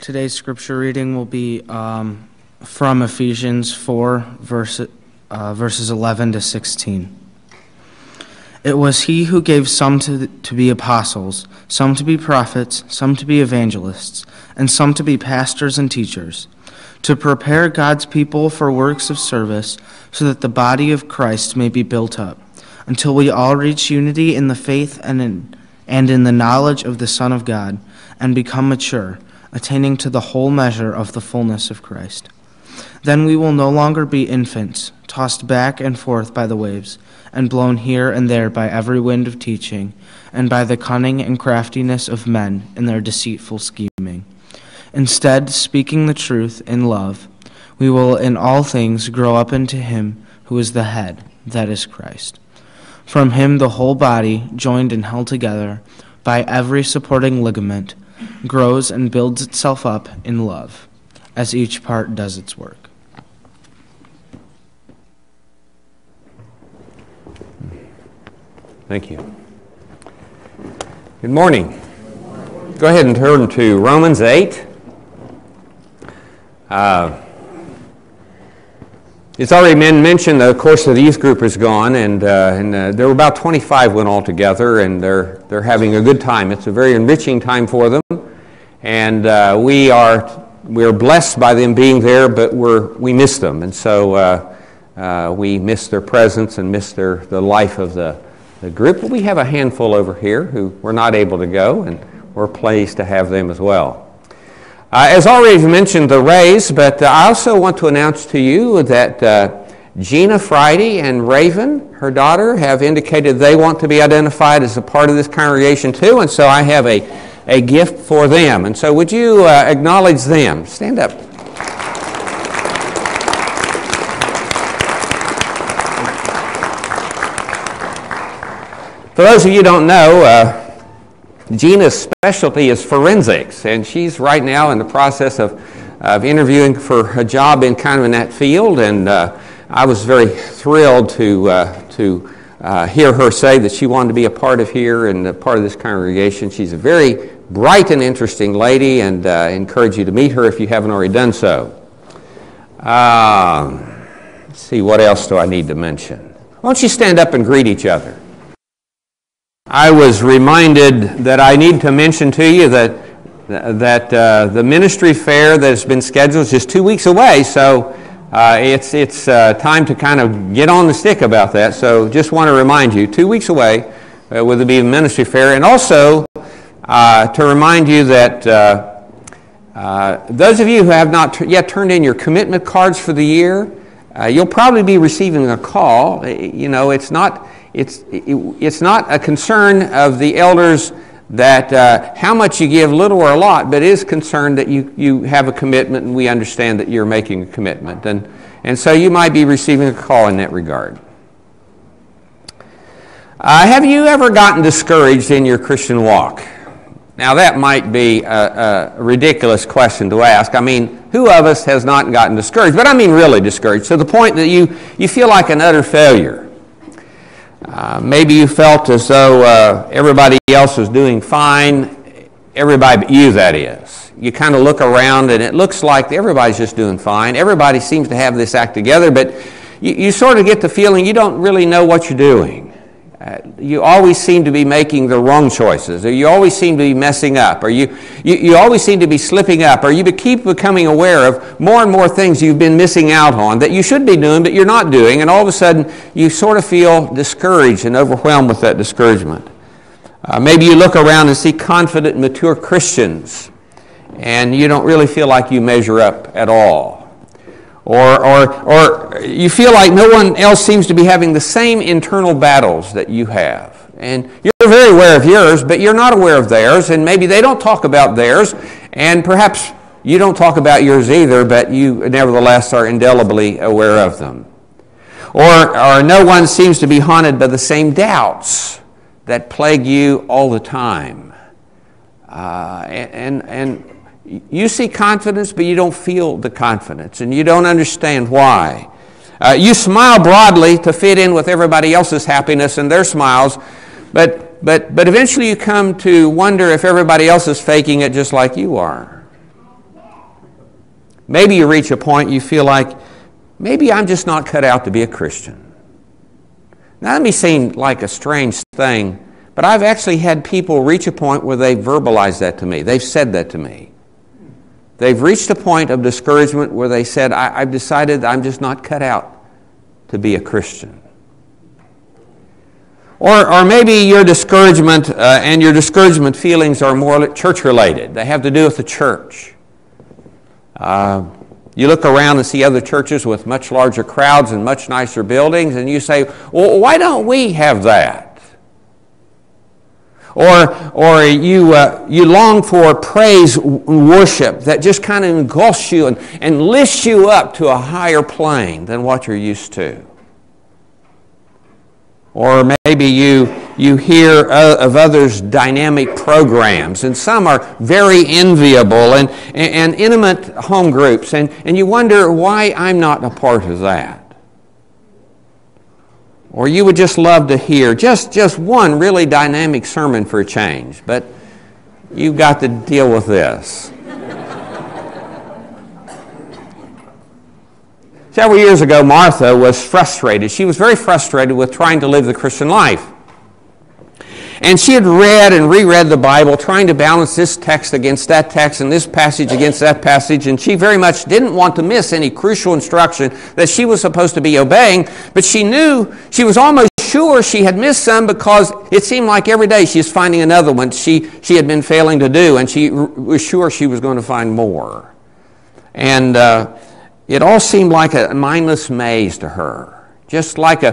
Today's scripture reading will be from Ephesians 4, verses 11 to 16. It was he who gave some to be apostles, some to be prophets, some to be evangelists, and some to be pastors and teachers, to prepare God's people for works of service, so that the body of Christ may be built up, until we all reach unity in the faith and in the knowledge of the Son of God, and become mature, attaining to the whole measure of the fullness of Christ. Then we will no longer be infants, tossed back and forth by the waves, and blown here and there by every wind of teaching, and by the cunning and craftiness of men in their deceitful scheming. Instead, speaking the truth in love, we will in all things grow up into him who is the head, that is Christ. From him the whole body, joined and held together by every supporting ligament, grows and builds itself up in love, as each part does its work. Thank you. Good morning. Go ahead and turn to Romans 8. It's already been mentioned, of course, the youth group is gone, and there were about 25 went all together, and they're having a good time. It's a very enriching time for them, and we're blessed by them being there, but we miss them, and so we miss their presence and miss the life of the group. But we have a handful over here who were not able to go, and we're pleased to have them as well. As already mentioned, the Rays, but I also want to announce to you that Gina Friday and Raven, her daughter, have indicated they want to be identified as a part of this congregation too, and so I have a gift for them. And so would you acknowledge them? Stand up. For those of you who don't know, Gina's specialty is forensics, and she's right now in the process of interviewing for a job in that field, and I was very thrilled to hear her say that she wanted to be a part of here and a part of this congregation. She's a very bright and interesting lady, and I encourage you to meet her if you haven't already done so. Let's see, what else do I need to mention? Why don't you stand up and greet each other? I was reminded that I need to mention to you that the ministry fair that has been scheduled is just 2 weeks away, so it's time to kind of get on the stick about that. So just want to remind you, 2 weeks away will be a ministry fair, and also to remind you that those of you who have not yet turned in your commitment cards for the year, you'll probably be receiving a call. You know, it's not a concern of the elders that how much you give, little or a lot, but it is concerned that you have a commitment, and we understand that you're making a commitment. And so you might be receiving a call in that regard. Have you ever gotten discouraged in your Christian walk? Now that might be a ridiculous question to ask. I mean, who of us has not gotten discouraged? But I mean really discouraged, to the point that you feel like an utter failure. Maybe you felt as though everybody else was doing fine, everybody but you, that is. You kind of look around and it looks like everybody's just doing fine. Everybody seems to have this act together, but you sort of get the feeling you don't really know what you're doing. You always seem to be making the wrong choices, or you always seem to be messing up, or you always seem to be slipping up, or you keep becoming aware of more and more things you've been missing out on that you should be doing but you're not doing, and all of a sudden you sort of feel discouraged and overwhelmed with that discouragement. Maybe you look around and see confident, mature Christians, and you don't really feel like you measure up at all. Or you feel like no one else seems to be having the same internal battles that you have. And you're very aware of yours, but you're not aware of theirs, and maybe they don't talk about theirs, and perhaps you don't talk about yours either, but you nevertheless are indelibly aware of them. Or no one seems to be haunted by the same doubts that plague you all the time. And you see confidence, but you don't feel the confidence, and you don't understand why. You smile broadly to fit in with everybody else's happiness and their smiles, but eventually you come to wonder if everybody else is faking it just like you are. Maybe you reach a point you feel like, maybe I'm just not cut out to be a Christian. Now, that may seem like a strange thing, but I've actually had people reach a point where they've verbalized that to me. They've said that to me. They've reached a point of discouragement where they said, I've decided I'm just not cut out to be a Christian. Or maybe your discouragement and your discouragement feelings are more church-related. They have to do with the church. You look around and see other churches with much larger crowds and much nicer buildings, and you say, well, why don't we have that? Or you long for praise and worship that just kind of engulfs you and lifts you up to a higher plane than what you're used to. Or maybe you hear of others' dynamic programs, and some are very enviable and intimate home groups, and you wonder why I'm not a part of that. Or you would just love to hear just one really dynamic sermon for a change, but you've got to deal with this. Several years ago, Martha was frustrated. She was very frustrated with trying to live the Christian life. And she had read and reread the Bible, trying to balance this text against that text and this passage against that passage, and she very much didn't want to miss any crucial instruction that she was supposed to be obeying, but she knew, she was almost sure she had missed some because it seemed like every day she was finding another one she had been failing to do, and she was sure she was going to find more. And it all seemed like a mindless maze to her, just like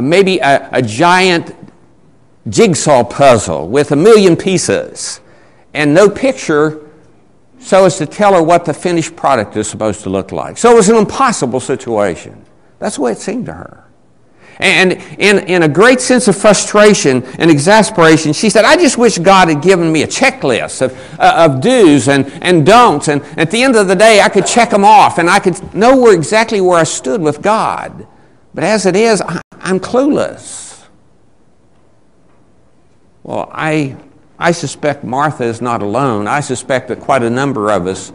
maybe a giant jigsaw puzzle with a million pieces and no picture so as to tell her what the finished product is supposed to look like. So it was an impossible situation. That's the way it seemed to her. And in a great sense of frustration and exasperation, she said, I just wish God had given me a checklist of do's and don'ts, and at the end of the day I could check them off and I could know exactly where I stood with God. But as it is, I'm clueless. Well, I suspect Martha is not alone. I suspect that quite a number of us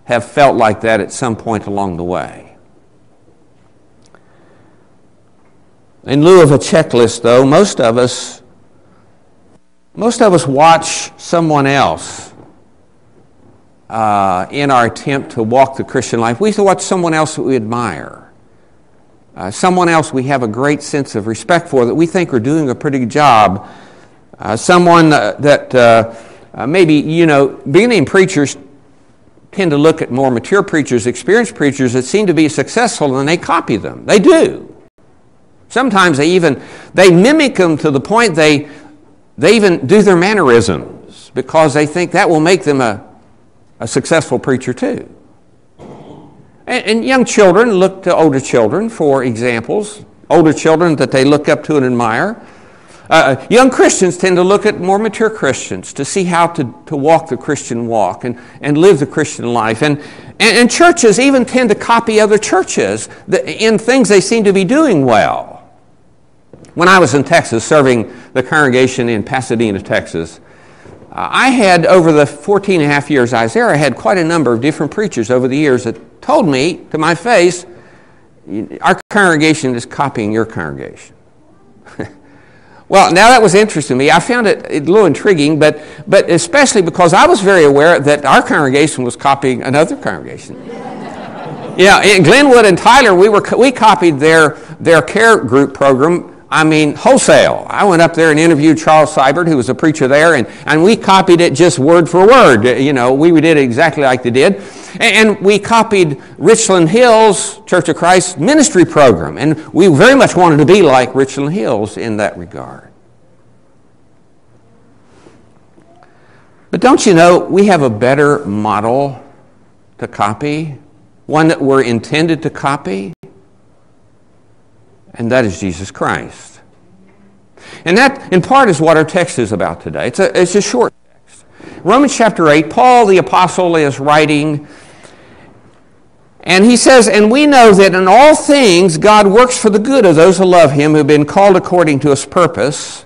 have felt like that at some point along the way. In lieu of a checklist, though, most of us watch someone else in our attempt to walk the Christian life. We watch someone else that we admire, someone else we have a great sense of respect for that we think are doing a pretty good job. Someone that maybe, beginning preachers tend to look at more mature preachers, experienced preachers that seem to be successful, and they copy them. They do. Sometimes they mimic them to the point they even do their mannerisms because they think that will make them a successful preacher too. And young children look to older children for examples, older children that they look up to and admire. Young Christians tend to look at more mature Christians to see how to walk the Christian walk and live the Christian life. And churches even tend to copy other churches in things they seem to be doing well. When I was in Texas serving the congregation in Pasadena, Texas, I had, over the 14 and a half years I was there, I had quite a number of different preachers over the years that told me to my face, our congregation is copying your congregation. Well, now that was interesting to me. I found it a little intriguing, but especially because I was very aware that our congregation was copying another congregation. In Glenwood and Tyler, we copied their care group program. Wholesale. I went up there and interviewed Charles Seibert, who was a preacher there, and we copied it just word for word. We did it exactly like they did. And we copied Richland Hills Church of Christ ministry program, and we very much wanted to be like Richland Hills in that regard. But don't you know, we have a better model to copy, one that we're intended to copy? And that is Jesus Christ. And that, in part, is what our text is about today. It's a short text. Romans chapter 8, Paul the apostle is writing, and he says, and we know that in all things God works for the good of those who love him, who have been called according to his purpose.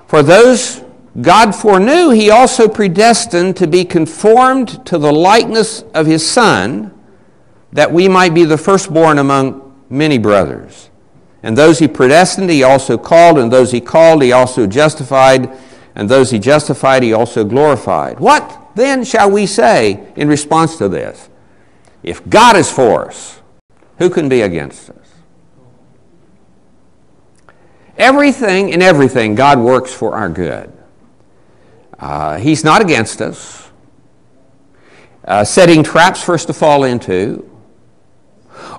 For those God foreknew, he also predestined to be conformed to the likeness of his Son, that we might be the firstborn among many brothers. And those he predestined, he also called, and those he called, he also justified, and those he justified, he also glorified. What then shall we say in response to this? If God is for us, who can be against us? Everything and everything, God works for our good. He's not against us, setting traps for us to fall into,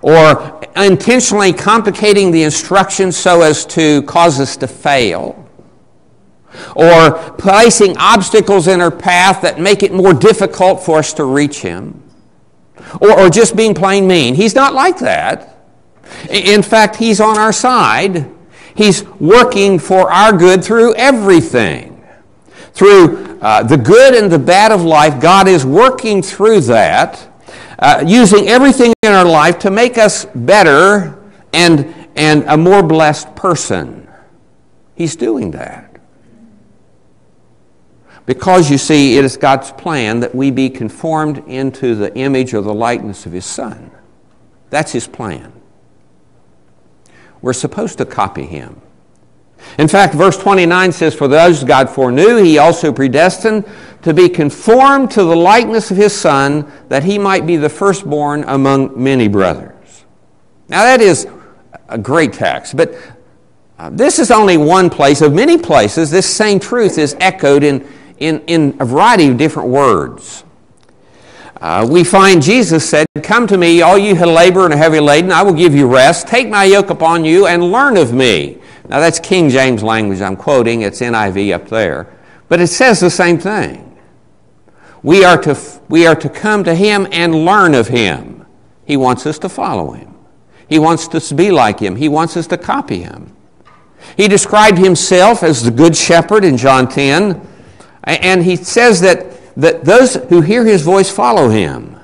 or intentionally complicating the instructions so as to cause us to fail, or placing obstacles in our path that make it more difficult for us to reach Him, or just being plain mean. He's not like that. In fact, He's on our side. He's working for our good through everything. Through the good and the bad of life, God is working through that, using everything in our life to make us better and a more blessed person. He's doing that. Because, you see, it is God's plan that we be conformed into the image or the likeness of His Son. That's His plan. We're supposed to copy Him. In fact, verse 29 says, "For those God foreknew, He also predestined to be conformed to the likeness of His Son, that He might be the firstborn among many brothers." Now that is a great text, but this is only one place. Of many places, this same truth is echoed in a variety of different words. We find Jesus said, "Come to me, all you who labor and are heavy laden, I will give you rest. Take my yoke upon you and learn of me." Now that's King James language I'm quoting. It's NIV up there. But it says the same thing. We are to come to Him and learn of Him. He wants us to follow Him. He wants us to be like Him. He wants us to copy Him. He described Himself as the Good Shepherd in John 10. And He says that those who hear His voice follow Him.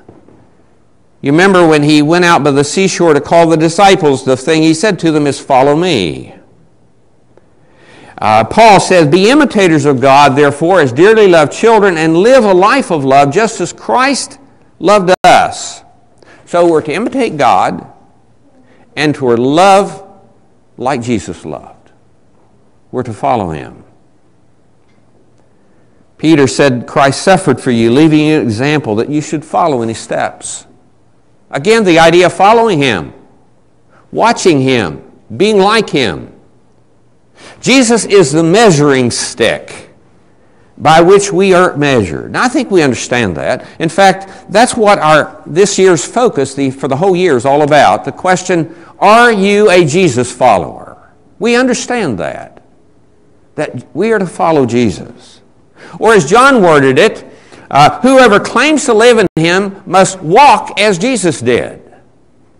You remember when He went out by the seashore to call the disciples, the thing He said to them is, "Follow me." Paul says, "Be imitators of God, therefore, as dearly loved children, and live a life of love, just as Christ loved us." So we're to imitate God and to love like Jesus loved. We're to follow Him. Peter said, "Christ suffered for you, leaving you an example that you should follow in His steps." Again, the idea of following Him, watching Him, being like Him. Jesus is the measuring stick by which we are measured. Now, I think we understand that. In fact, that's what this year's focus for the whole year is all about. The question, are you a Jesus follower? We understand that we are to follow Jesus. Or as John worded it, whoever claims to live in Him must walk as Jesus did.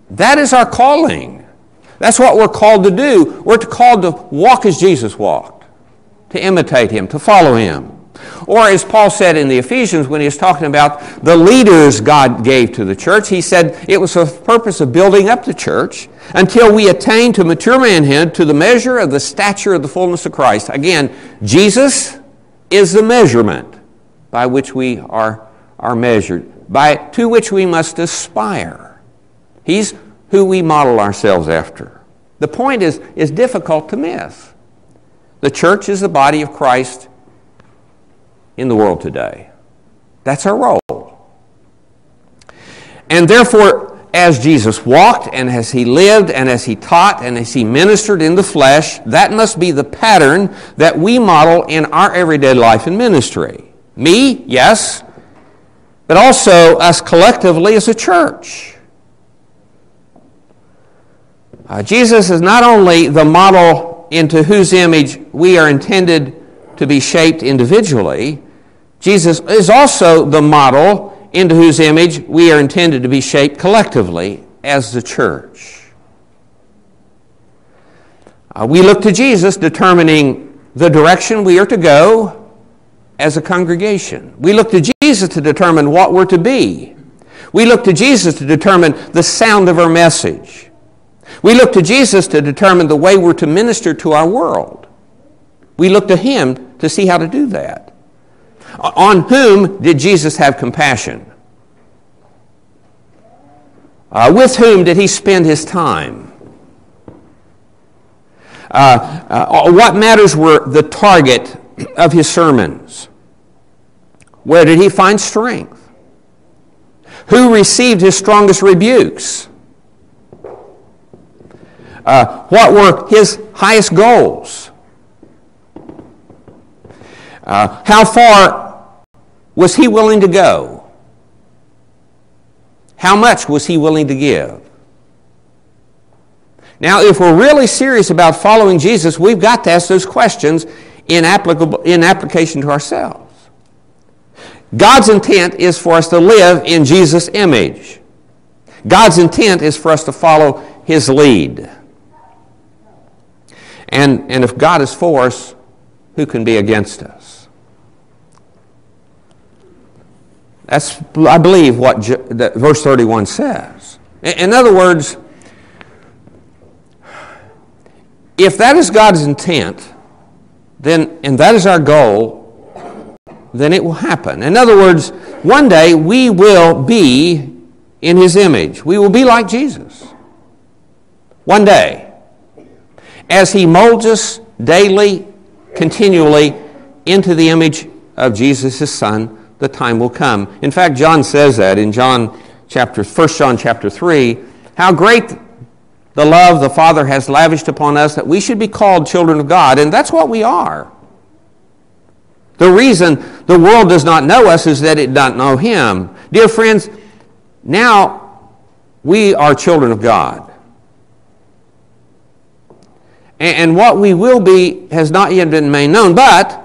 That is our calling. That's what we're called to do. We're called to walk as Jesus walked, to imitate Him, to follow Him. Or as Paul said in the Ephesians when he was talking about the leaders God gave to the church, he said it was for the purpose of building up the church until we attain to mature manhood, to the measure of the stature of the fullness of Christ. Again, Jesus is the measurement by which we are measured, to which we must aspire. He's who we model ourselves after. The point is difficult to miss. The church is the body of Christ in the world today. That's our role. And therefore, as Jesus walked, and as He lived, and as He taught, and as He ministered in the flesh, that must be the pattern that we model in our everyday life and ministry. Me, yes, but also us collectively as a church. Jesus is not only the model into whose image we are intended to be shaped individually, Jesus is also the model into whose image we are intended to be shaped collectively as the church. We look to Jesus determining the direction we are to go as a congregation. We look to Jesus to determine what we're to be. We look to Jesus to determine the sound of our message. We look to Jesus to determine the way we're to minister to our world. We look to Him to see how to do that. On whom did Jesus have compassion? With whom did he spend his time? What matters were the target of his sermons? Where did he find strength? Who received his strongest rebukes? What were his highest goals? How far was he willing to go? How much was he willing to give? Now, if we're really serious about following Jesus, we've got to ask those questions in application to ourselves. God's intent is for us to live in Jesus' image. God's intent is for us to follow his lead. And if God is for us, who can be against us? That's, I believe, what verse 31 says. In other words, if that is God's intent, and that is our goal, then it will happen. In other words, one day we will be in his image. We will be like Jesus. One day. As he molds us daily, continually, into the image of Jesus, his Son, the time will come. In fact, John says that in 1 John chapter 3, how great the love the Father has lavished upon us that we should be called children of God, and that's what we are. The reason the world does not know us is that it does not know him. Dear friends, now we are children of God. And what we will be has not yet been made known, but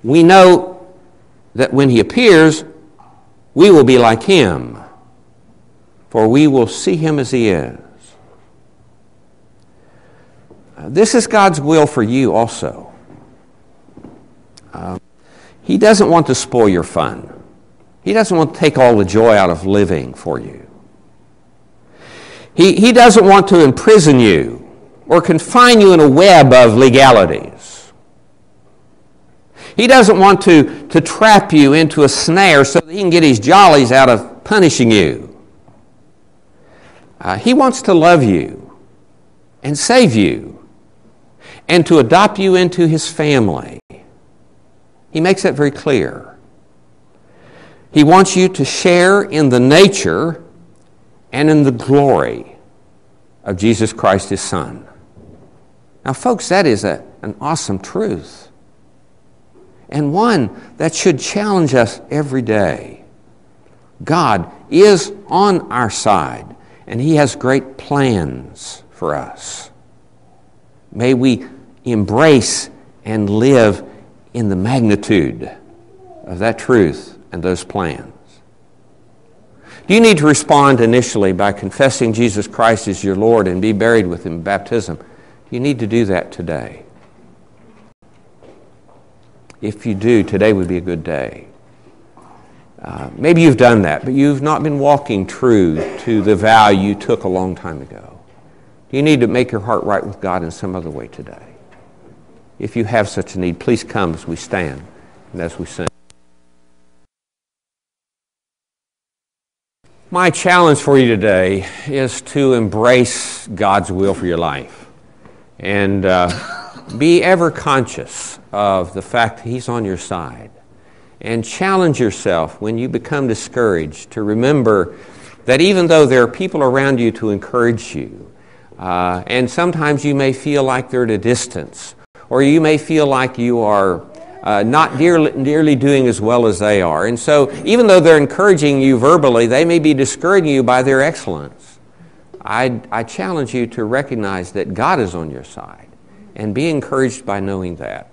we know that when he appears, we will be like him, for we will see him as he is. This is God's will for you also. He doesn't want to spoil your fun. He doesn't want to take all the joy out of living for you. He doesn't want to imprison you or confine you in a web of legalities. He doesn't want to trap you into a snare so that he can get his jollies out of punishing you. He wants to love you and save you and to adopt you into his family. He makes that very clear. He wants you to share in the nature and in the glory of Jesus Christ, his Son. Now, folks, that is an awesome truth, and one that should challenge us every day. God is on our side, and he has great plans for us. May we embrace and live in the magnitude of that truth and those plans. Do you need to respond initially by confessing Jesus Christ as your Lord and be buried with him in baptism? You need to do that today. If you do, today would be a good day. Maybe you've done that, but you've not been walking true to the vow you took a long time ago. You need to make your heart right with God in some other way today. If you have such a need, please come as we stand and as we sing. My challenge for you today is to embrace God's will for your life and be ever conscious of the fact that he's on your side. And challenge yourself when you become discouraged to remember that even though there are people around you to encourage you, and sometimes you may feel like they're at a distance, or you may feel like you are not nearly doing as well as they are. And so even though they're encouraging you verbally, they may be discouraging you by their excellence. I challenge you to recognize that God is on your side and be encouraged by knowing that.